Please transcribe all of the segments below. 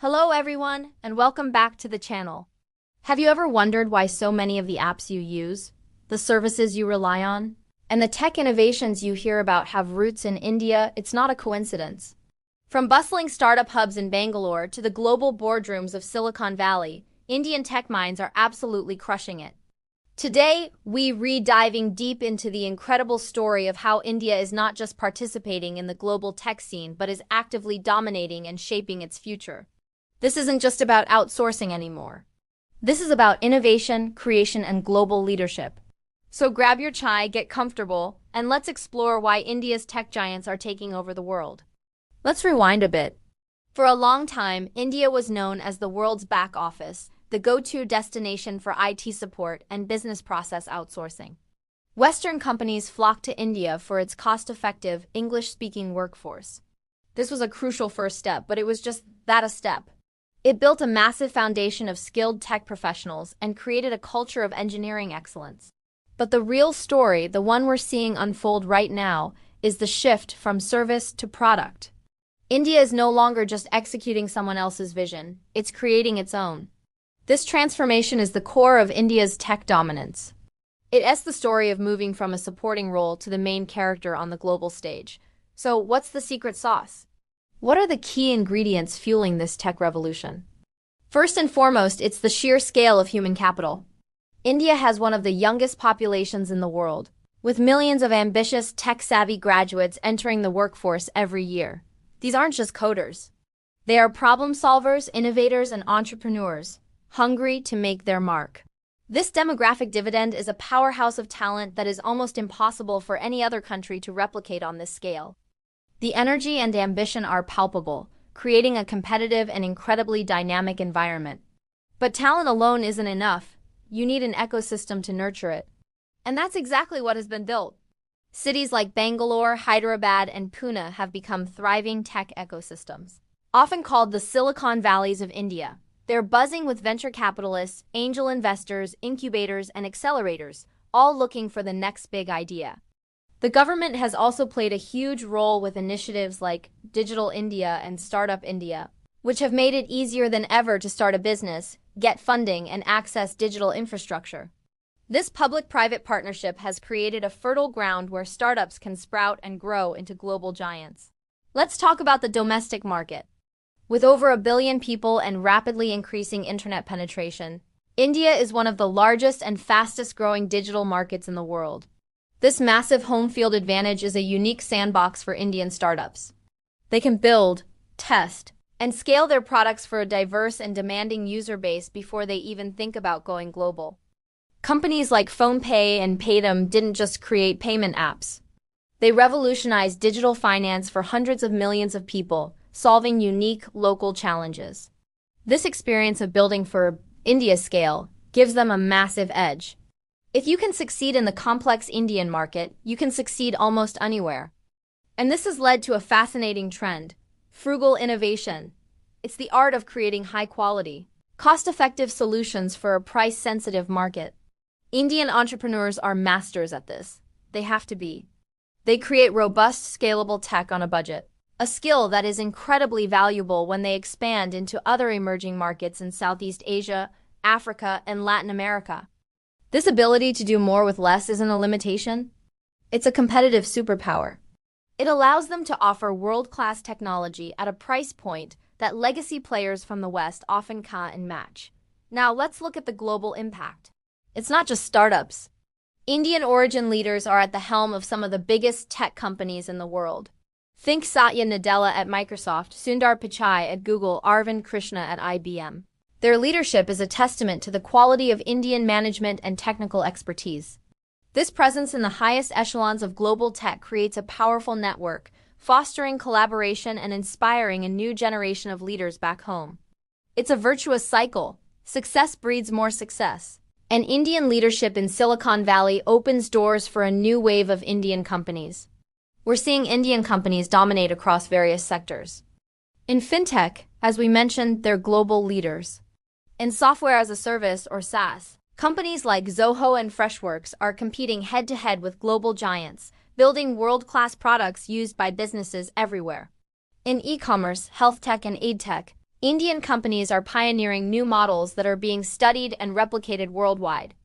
Hello everyone, and welcome back to the channel. Have you ever wondered why so many of the apps you use, the services you rely on, and the tech innovations you hear about have roots in India? It's not a coincidence. From bustling startup hubs in Bangalore to the global boardrooms of Silicon Valley, Indian tech minds are absolutely crushing it. Today, we're diving deep into the incredible story of how India is not just participating in the global tech scene, but is actively dominating and shaping its future. This isn't just about outsourcing anymore. This is about innovation, creation, and global leadership. So grab your chai, get comfortable, and let's explore why India's tech giants are taking over the world. Let's rewind a bit. For a long time, India was known as the world's back office, the go-to destination for IT support and business process outsourcing. Western companies flocked to India for its cost-effective, English-speaking workforce. This was a crucial first step, but it was just a step. It built a massive foundation of skilled tech professionals and created a culture of engineering excellence. But the real story, the one we're seeing unfold right now, is the shift from service to product. India is no longer just executing someone else's vision, it's creating its own. This transformation is the core of India's tech dominance. It's the story of moving from a supporting role to the main character on the global stage. So, what's the secret sauce? What are the key ingredients fueling this tech revolution? First and foremost, it's the sheer scale of human capital. India has one of the youngest populations in the world, with millions of ambitious, tech-savvy graduates entering the workforce every year. These aren't just coders. They are problem solvers, innovators, and entrepreneurs, hungry to make their mark. This demographic dividend is a powerhouse of talent that is almost impossible for any other country to replicate on this scale. The energy and ambition are palpable, creating a competitive and incredibly dynamic environment. But talent alone isn't enough. You need an ecosystem to nurture it. And that's exactly what has been built. Cities like Bangalore, Hyderabad, and Pune have become thriving tech ecosystems. Often called the Silicon Valleys of India, they're buzzing with venture capitalists, angel investors, incubators, and accelerators, all looking for the next big idea. The government has also played a huge role with initiatives like Digital India and Startup India, which have made it easier than ever to start a business, get funding, and access digital infrastructure. This public-private partnership has created a fertile ground where startups can sprout and grow into global giants. Let's talk about the domestic market. With over 1 billion people and rapidly increasing internet penetration, India is one of the largest and fastest-growing digital markets in the world. This massive home field advantage is a unique sandbox for Indian startups. They can build, test, and scale their products for a diverse and demanding user base before they even think about going global. Companies like PhonePe and Paytm didn't just create payment apps. They revolutionized digital finance for hundreds of millions of people, solving unique local challenges. This experience of building for India scale gives them a massive edge. If you can succeed in the complex Indian market, you can succeed almost anywhere. And this has led to a fascinating trend: frugal innovation. It's the art of creating high-quality, cost-effective solutions for a price-sensitive market. Indian entrepreneurs are masters at this. They have to be. They create robust, scalable tech on a budget, a skill that is incredibly valuable when they expand into other emerging markets in Southeast Asia, Africa, and Latin America. This ability to do more with less isn't a limitation. It's a competitive superpower. It allows them to offer world-class technology at a price point that legacy players from the West often can't match. Now let's look at the global impact. It's not just startups. Indian origin leaders are at the helm of some of the biggest tech companies in the world. Think Satya Nadella at Microsoft, Sundar Pichai at Google, Arvind Krishna at IBM. Their leadership is a testament to the quality of Indian management and technical expertise. This presence in the highest echelons of global tech creates a powerful network, fostering collaboration and inspiring a new generation of leaders back home. It's a virtuous cycle. Success breeds more success. And Indian leadership in Silicon Valley opens doors for a new wave of Indian companies. We're seeing Indian companies dominate across various sectors. In fintech, as we mentioned, they're global leaders. In software as a service, or SaaS, companies like Zoho and Freshworks are competing head-to-head with global giants, building world-class products used by businesses everywhere. In e-commerce, health tech, and aid tech, Indian companies are pioneering new models that are being studied and replicated worldwide.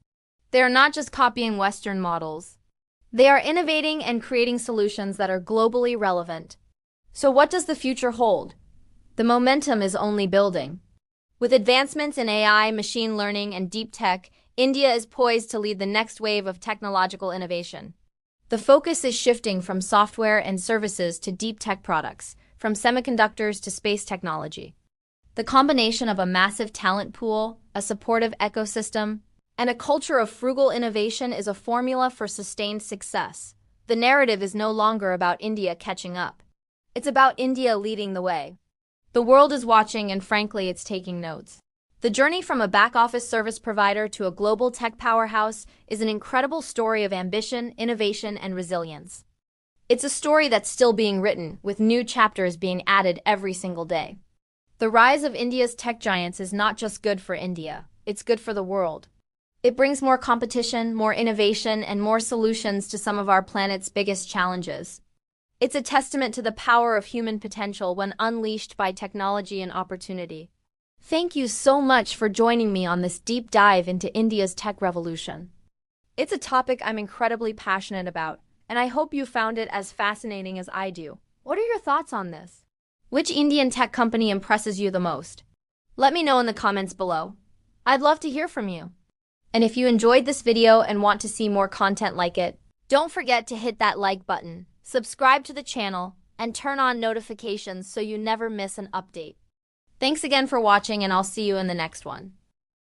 They are not just copying Western models. They are innovating and creating solutions that are globally relevant. So what does the future hold? The momentum is only building. With advancements in AI, machine learning, and deep tech, India is poised to lead the next wave of technological innovation. The focus is shifting from software and services to deep tech products, from semiconductors to space technology. The combination of a massive talent pool, a supportive ecosystem, and a culture of frugal innovation is a formula for sustained success. The narrative is no longer about India catching up. It's about India leading the way. The world is watching, and frankly, it's taking notes. The journey from a back-office service provider to a global tech powerhouse is an incredible story of ambition, innovation, and resilience. It's a story that's still being written, with new chapters being added every single day. The rise of India's tech giants is not just good for India, it's good for the world. It brings more competition, more innovation, and more solutions to some of our planet's biggest challenges. It's a testament to the power of human potential when unleashed by technology and opportunity. Thank you so much for joining me on this deep dive into India's tech revolution. It's a topic I'm incredibly passionate about, and I hope you found it as fascinating as I do. What are your thoughts on this? Which Indian tech company impresses you the most? Let me know in the comments below. I'd love to hear from you. And if you enjoyed this video and want to see more content like it, don't forget to hit that like button, subscribe to the channel, and turn on notifications so you never miss an update. Thanks again for watching, and I'll see you in the next one.